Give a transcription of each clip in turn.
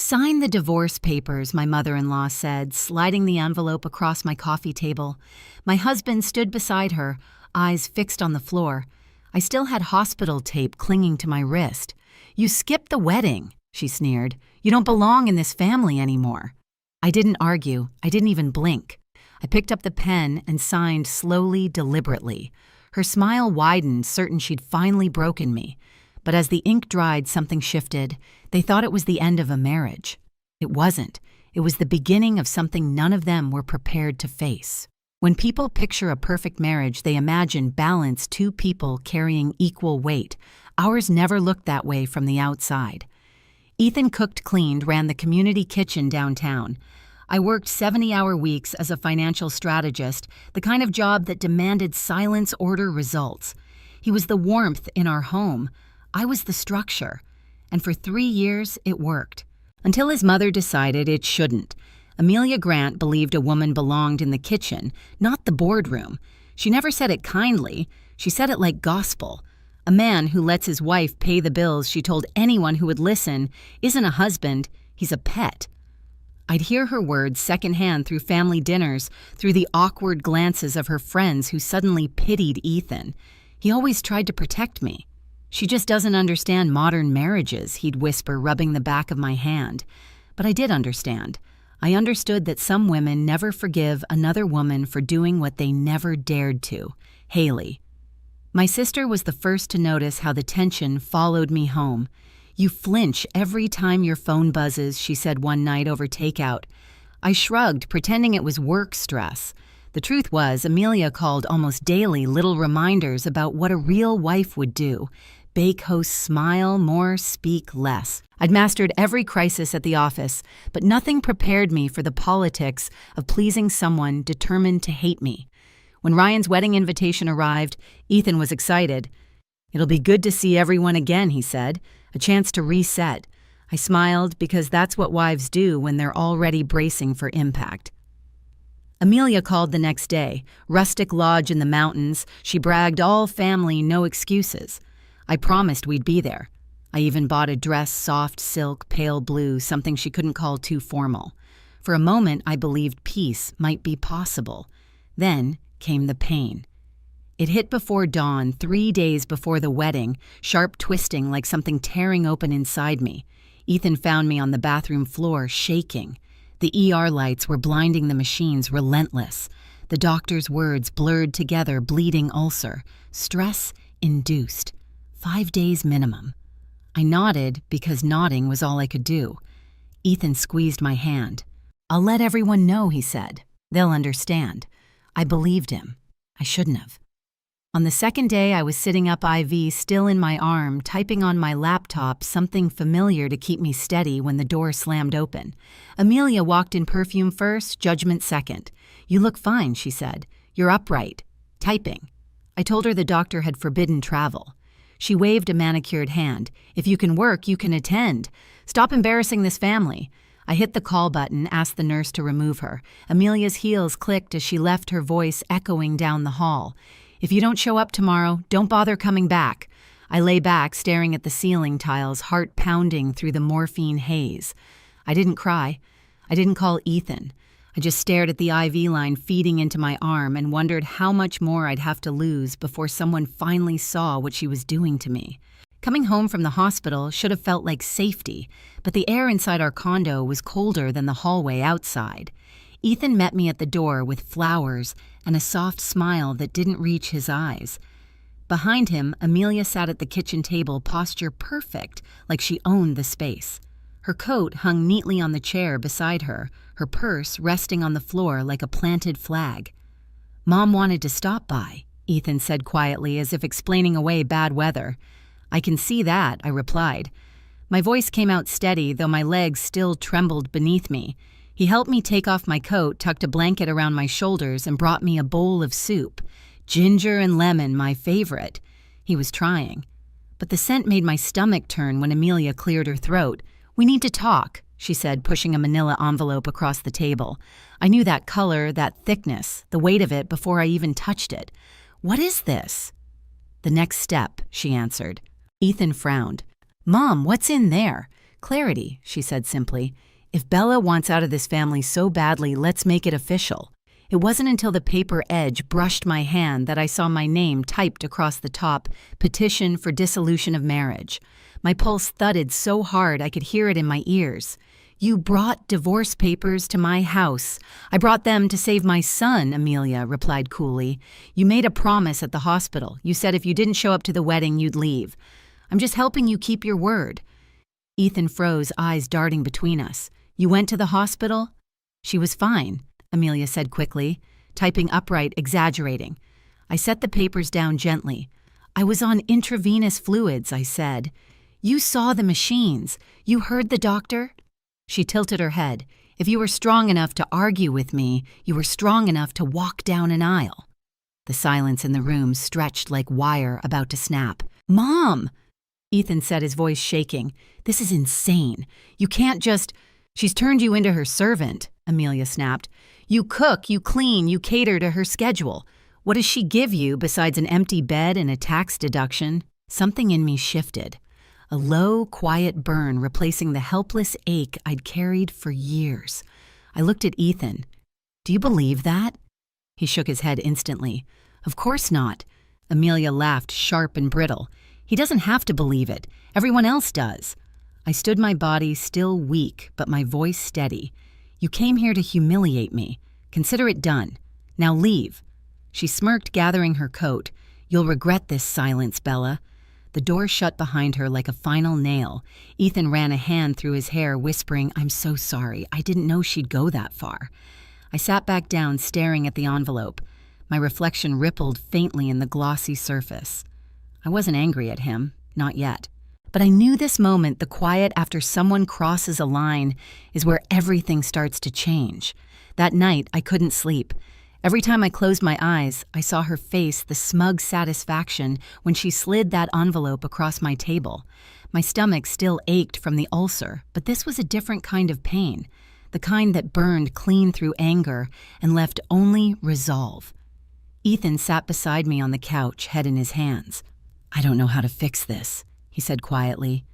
"Sign the divorce papers," my mother-in-law said, sliding the envelope across my coffee table. My husband stood beside her, eyes fixed on the floor. I still had hospital tape clinging to my wrist. "You skipped the wedding," she sneered. "You don't belong in this family anymore." I didn't argue. I didn't even blink. I picked up the pen and signed slowly, deliberately. Her smile widened, certain she'd finally broken me. But as the ink dried, something shifted. They thought it was the end of a marriage. It wasn't. It was the beginning of something none of them were prepared to face. When people picture a perfect marriage, they imagine balanced two people carrying equal weight. Ours never looked that way from the outside. Ethan cooked, cleaned, ran the community kitchen downtown. I worked 70-hour weeks as a financial strategist, the kind of job that demanded silence, order, results. He was the warmth in our home. I was the structure. And for 3 years, it worked. Until his mother decided it shouldn't. Amelia Grant believed a woman belonged in the kitchen, not the boardroom. She never said it kindly. She said it like gospel. A man who lets his wife pay the bills, she told anyone who would listen, isn't a husband, he's a pet. I'd hear her words secondhand through family dinners, through the awkward glances of her friends who suddenly pitied Ethan. He always tried to protect me. "She just doesn't understand modern marriages," he'd whisper, rubbing the back of my hand. But I did understand. I understood that some women never forgive another woman for doing what they never dared to. Haley. My sister was the first to notice how the tension followed me home. "You flinch every time your phone buzzes," she said one night over takeout. I shrugged, pretending it was work stress. The truth was, Amelia called almost daily, little reminders about what a real wife would do. Bake hosts smile more, speak less. I'd mastered every crisis at the office, but nothing prepared me for the politics of pleasing someone determined to hate me. When Ryan's wedding invitation arrived, Ethan was excited. "It'll be good to see everyone again," he said. "A chance to reset." I smiled because that's what wives do when they're already bracing for impact. Amelia called the next day. Rustic lodge in the mountains. She bragged all family, no excuses. I promised we'd be there. I even bought a dress, soft silk, pale blue, something she couldn't call too formal. For a moment, I believed peace might be possible. Then came the pain. It hit before dawn, 3 days before the wedding, sharp twisting like something tearing open inside me. Ethan found me on the bathroom floor, shaking. The ER lights were blinding the machines, relentless. The doctor's words blurred together, bleeding ulcer. Stress induced. 5 days minimum. I nodded because nodding was all I could do. Ethan squeezed my hand. "I'll let everyone know," he said. "They'll understand." I believed him. I shouldn't have. On the second day, I was sitting up IV, still in my arm, typing on my laptop, something familiar to keep me steady when the door slammed open. Amelia walked in, perfume first, judgment second. "You look fine," she said. "You're upright. Typing." I told her the doctor had forbidden travel. She waved a manicured hand. "If you can work, you can attend. Stop embarrassing this family." I hit the call button, asked the nurse to remove her. Amelia's heels clicked as she left, her voice echoing down the hall. "If you don't show up tomorrow, don't bother coming back." I lay back, staring at the ceiling tiles, heart pounding through the morphine haze. I didn't cry. I didn't call Ethan. I just stared at the IV line feeding into my arm and wondered how much more I'd have to lose before someone finally saw what she was doing to me. Coming home from the hospital should have felt like safety, but the air inside our condo was colder than the hallway outside. Ethan met me at the door with flowers and a soft smile that didn't reach his eyes. Behind him, Amelia sat at the kitchen table, posture perfect, like she owned the space. Her coat hung neatly on the chair beside her, her purse resting on the floor like a planted flag. "Mom wanted to stop by," Ethan said quietly, as if explaining away bad weather. "I can see that," I replied. My voice came out steady, though my legs still trembled beneath me. He helped me take off my coat, tucked a blanket around my shoulders, and brought me a bowl of soup. Ginger and lemon, my favorite. He was trying. But the scent made my stomach turn when Amelia cleared her throat. "We need to talk," she said, pushing a manila envelope across the table. I knew that color, that thickness, the weight of it before I even touched it. "What is this?" "The next step," she answered. Ethan frowned. "Mom, what's in there?" Clarity, she said simply. If Bella wants out of this family so badly, let's make it official. It wasn't until the paper edge brushed my hand that I saw my name typed across the top, petition for dissolution of marriage. My pulse thudded so hard I could hear it in my ears. You brought divorce papers to my house. I brought them to save my son, Amelia replied coolly. You made a promise at the hospital. You said if you didn't show up to the wedding, you'd leave. I'm just helping you keep your word. Ethan froze, eyes darting between us. You went to the hospital? She was fine, Amelia said quickly, typing upright, exaggerating. I set the papers down gently. I was on intravenous fluids, I said. You saw the machines. You heard the doctor? She tilted her head. If you were strong enough to argue with me, you were strong enough to walk down an aisle. The silence in the room stretched like wire about to snap. Mom! Ethan said, his voice shaking. This is insane. You can't just... She's turned you into her servant, Amelia snapped. You cook, you clean, you cater to her schedule. What does she give you besides an empty bed and a tax deduction? Something in me shifted. A low, quiet burn replacing the helpless ache I'd carried for years. I looked at Ethan. Do you believe that? He shook his head instantly. Of course not. Amelia laughed, sharp and brittle. He doesn't have to believe it. Everyone else does. I stood my body still weak, but my voice steady. You came here to humiliate me. Consider it done. Now leave. She smirked, gathering her coat. You'll regret this silence, Bella. The door shut behind her like a final nail. Ethan ran a hand through his hair, whispering, I'm so sorry. I didn't know she'd go that far. I sat back down, staring at the envelope. My reflection rippled faintly in the glossy surface. I wasn't angry at him, not yet. But I knew this moment, the quiet after someone crosses a line, is where everything starts to change. That night, I couldn't sleep. Every time I closed my eyes, I saw her face the smug satisfaction when she slid that envelope across my table. My stomach still ached from the ulcer, but this was a different kind of pain, the kind that burned clean through anger and left only resolve. Ethan sat beside me on the couch, head in his hands. I don't know how to fix this, he said quietly.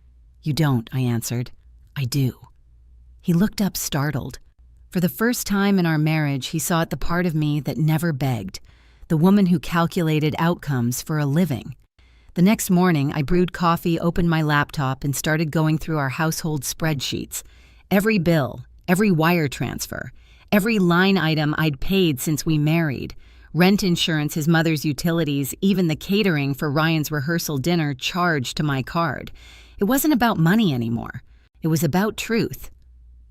You don't, I answered. I do. He looked up startled. For the first time in our marriage, he saw the part of me that never begged, the woman who calculated outcomes for a living. The next morning, I brewed coffee, opened my laptop, and started going through our household spreadsheets. Every bill, every wire transfer, every line item I'd paid since we married. Rent insurance, his mother's utilities, even the catering for Ryan's rehearsal dinner charged to my card. It wasn't about money anymore. It was about truth.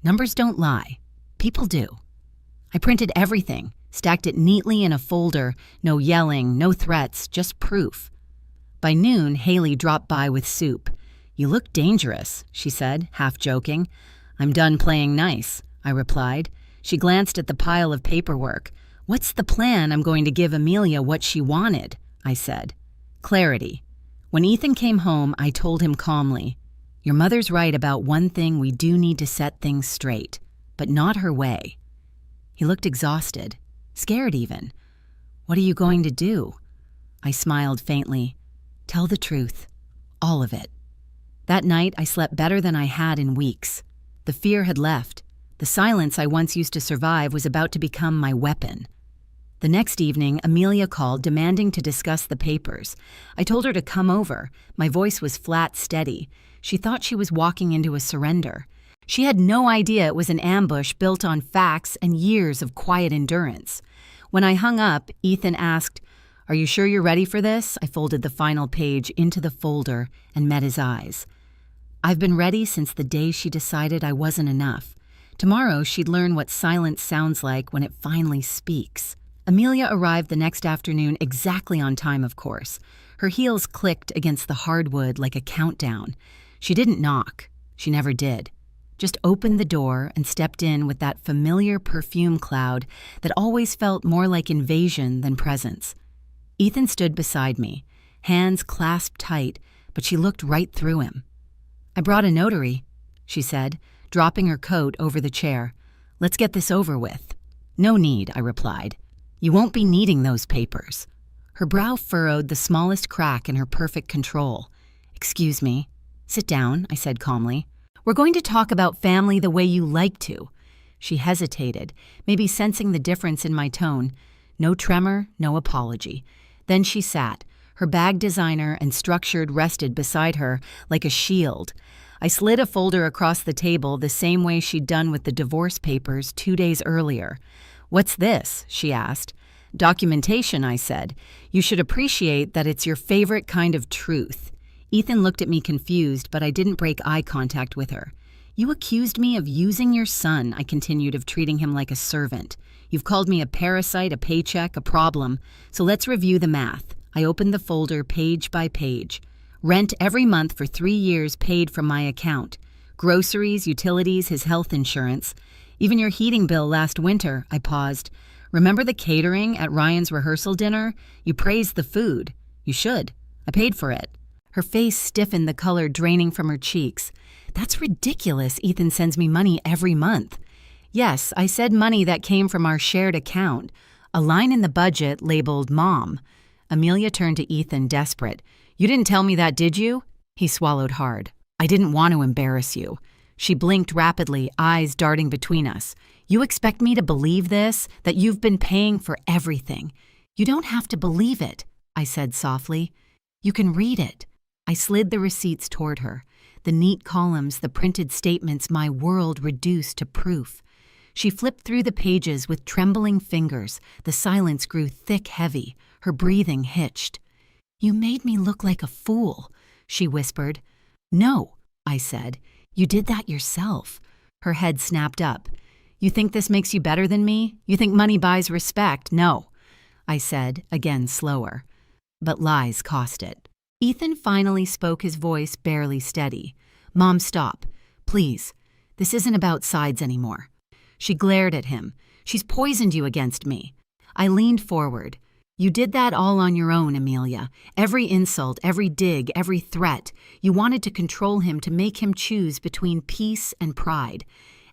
Numbers don't lie. People do. I printed everything, stacked it neatly in a folder, no yelling, no threats, just proof. By noon, Haley dropped by with soup. You look dangerous, she said, half joking. I'm done playing nice, I replied. She glanced at the pile of paperwork. What's the plan? I'm going to give Amelia what she wanted, I said. Clarity. When Ethan came home, I told him calmly, your mother's right about one thing, we do need to set things straight. But not her way. He looked exhausted, scared even. What are you going to do? I smiled faintly. Tell the truth. All of it. That night, I slept better than I had in weeks. The fear had left. The silence I once used to survive was about to become my weapon. The next evening, Amelia called, demanding to discuss the papers. I told her to come over. My voice was flat, steady. She thought she was walking into a surrender. She had no idea it was an ambush built on facts and years of quiet endurance. When I hung up, Ethan asked, Are you sure you're ready for this? I folded the final page into the folder and met his eyes. I've been ready since the day she decided I wasn't enough. Tomorrow, she'd learn what silence sounds like when it finally speaks. Amelia arrived the next afternoon exactly on time, of course. Her heels clicked against the hardwood like a countdown. She didn't knock. She never did. Just opened the door and stepped in with that familiar perfume cloud that always felt more like invasion than presence. Ethan stood beside me, hands clasped tight, but she looked right through him. I brought a notary, she said, dropping her coat over the chair. Let's get this over with. No need, I replied. You won't be needing those papers. Her brow furrowed the smallest crack in her perfect control. Excuse me. Sit down, I said calmly. We're going to talk about family the way you like to." She hesitated, maybe sensing the difference in my tone. No tremor, no apology. Then she sat. Her bag designer and structured rested beside her like a shield. I slid a folder across the table the same way she'd done with the divorce papers 2 days earlier. "What's this?" she asked. "Documentation," I said. "You should appreciate that it's your favorite kind of truth." Ethan looked at me confused, but I didn't break eye contact with her. "You accused me of using your son," I continued, "of treating him like a servant. You've called me a parasite, a paycheck, a problem. So let's review the math." I opened the folder page by page. Rent every month for 3 years paid from my account. Groceries, utilities, his health insurance. Even your heating bill last winter. I paused. "Remember the catering at Ryan's rehearsal dinner? You praised the food. You should. I paid for it." Her face stiffened, the color draining from her cheeks. "That's ridiculous. Ethan sends me money every month." "Yes, I said money that came from our shared account. A line in the budget labeled Mom." Amelia turned to Ethan, desperate. "You didn't tell me that, did you?" He swallowed hard. "I didn't want to embarrass you." She blinked rapidly, eyes darting between us. "You expect me to believe this? That you've been paying for everything?" "You don't have to believe it," I said softly. "You can read it." I slid the receipts toward her. The neat columns, the printed statements, my world reduced to proof. She flipped through the pages with trembling fingers. The silence grew thick, heavy. Her breathing hitched. "You made me look like a fool," she whispered. "No," I said. "You did that yourself." Her head snapped up. "You think this makes you better than me? You think money buys respect? No," I said, again slower. But lies cost it. Ethan finally spoke, his voice barely steady. "Mom, stop. Please. This isn't about sides anymore." She glared at him. "She's poisoned you against me." I leaned forward. "You did that all on your own, Amelia. Every insult, every dig, every threat. You wanted to control him, to make him choose between peace and pride.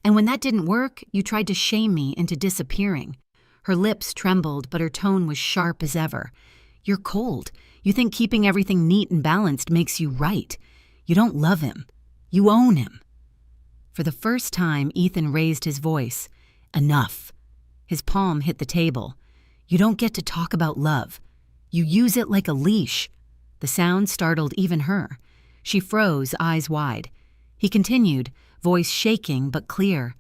And when that didn't work, you tried to shame me into disappearing." Her lips trembled, but her tone was sharp as ever. "You're cold. You think keeping everything neat and balanced makes you right. You don't love him. You own him." For the first time, Ethan raised his voice. "Enough." His palm hit the table. "You don't get to talk about love. You use it like a leash." The sound startled even her. She froze, eyes wide. He continued, voice shaking but clear.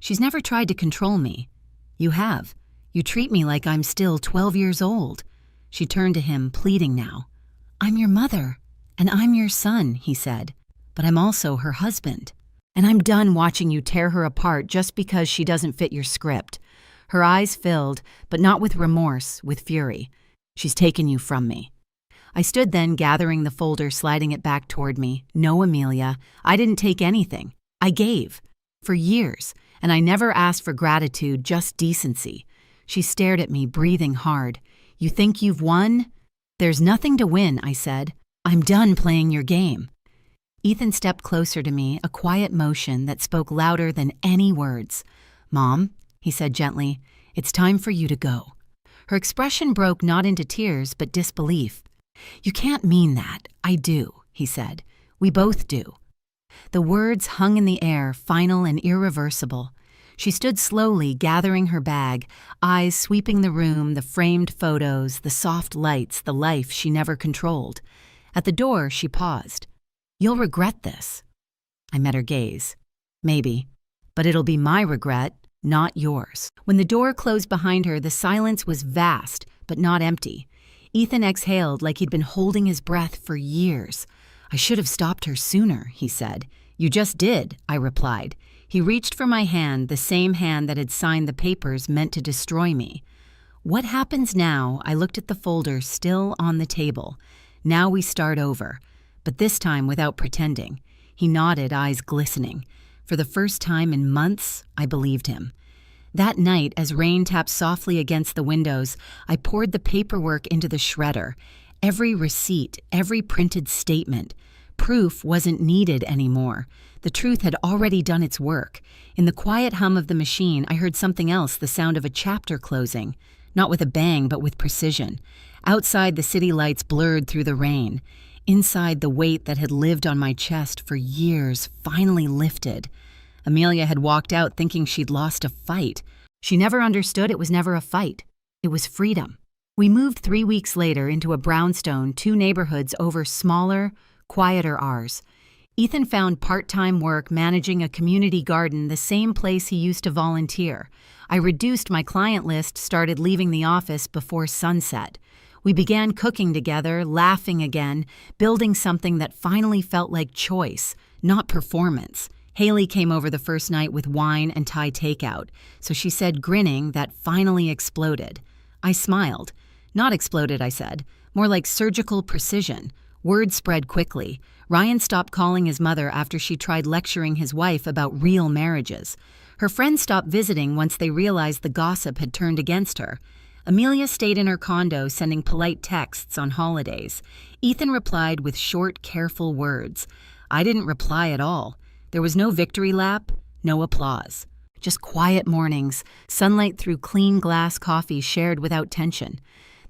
"She's never tried to control me. You have. You treat me like I'm still 12 years old." She turned to him, pleading now. "I'm your mother, and I'm your son," he said. "But I'm also her husband. And I'm done watching you tear her apart just because she doesn't fit your script." Her eyes filled, but not with remorse, with fury. "She's taken you from me." I stood then, gathering the folder, sliding it back toward me. "No, Amelia, I didn't take anything. I gave. For years. And I never asked for gratitude, just decency." She stared at me, breathing hard. "You think you've won?" "There's nothing to win," I said. "I'm done playing your game." Ethan stepped closer to me, a quiet motion that spoke louder than any words. "Mom," he said gently, "it's time for you to go." Her expression broke not into tears, but disbelief. "You can't mean that." "I do," he said. "We both do." The words hung in the air, final and irreversible. She stood slowly, gathering her bag, eyes sweeping the room, the framed photos, the soft lights, the life she never controlled. At the door, she paused. "You'll regret this." I met her gaze. "Maybe, but it'll be my regret, not yours." When the door closed behind her, the silence was vast, but not empty. Ethan exhaled like he'd been holding his breath for years. "I should have stopped her sooner," he said. "You just did," I replied. He reached for my hand, the same hand that had signed the papers meant to destroy me. "What happens now?" I looked at the folder still on the table. "Now we start over. But this time without pretending." He nodded, eyes glistening. For the first time in months, I believed him. That night, as rain tapped softly against the windows, I poured the paperwork into the shredder. Every receipt, every printed statement. Proof wasn't needed anymore. The truth had already done its work. In the quiet hum of the machine, I heard something else, the sound of a chapter closing. Not with a bang, but with precision. Outside, the city lights blurred through the rain. Inside, the weight that had lived on my chest for years finally lifted. Amelia had walked out thinking she'd lost a fight. She never understood it was never a fight. It was freedom. We moved 3 weeks later into a brownstone 2 neighborhoods over smaller, quieter ours. Ethan found part-time work managing a community garden, the same place he used to volunteer. I reduced my client list, started leaving the office before sunset. We began cooking together, laughing again, building something that finally felt like choice, not performance. Haley came over the first night with wine and Thai takeout, so she said, grinning, that finally exploded. I smiled. Not exploded, I said. More like surgical precision. Word spread quickly. Ryan stopped calling his mother after she tried lecturing his wife about real marriages. Her friends stopped visiting once they realized the gossip had turned against her. Amelia stayed in her condo sending polite texts on holidays. Ethan replied with short, careful words. I didn't reply at all. There was no victory lap, no applause. Just quiet mornings, sunlight through clean glass coffee shared without tension.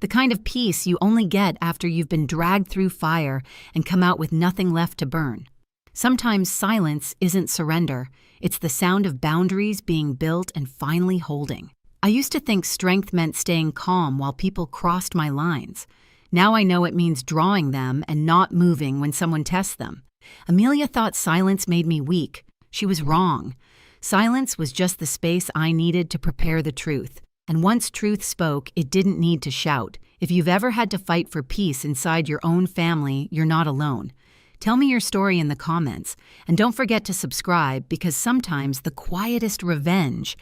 The kind of peace you only get after you've been dragged through fire and come out with nothing left to burn. Sometimes silence isn't surrender. It's the sound of boundaries being built and finally holding. I used to think strength meant staying calm while people crossed my lines. Now I know it means drawing them and not moving when someone tests them. Amelia thought silence made me weak. She was wrong. Silence was just the space I needed to prepare the truth. And once truth spoke, it didn't need to shout. If you've ever had to fight for peace inside your own family, you're not alone. Tell me your story in the comments. And don't forget to subscribe, because sometimes the quietest revenge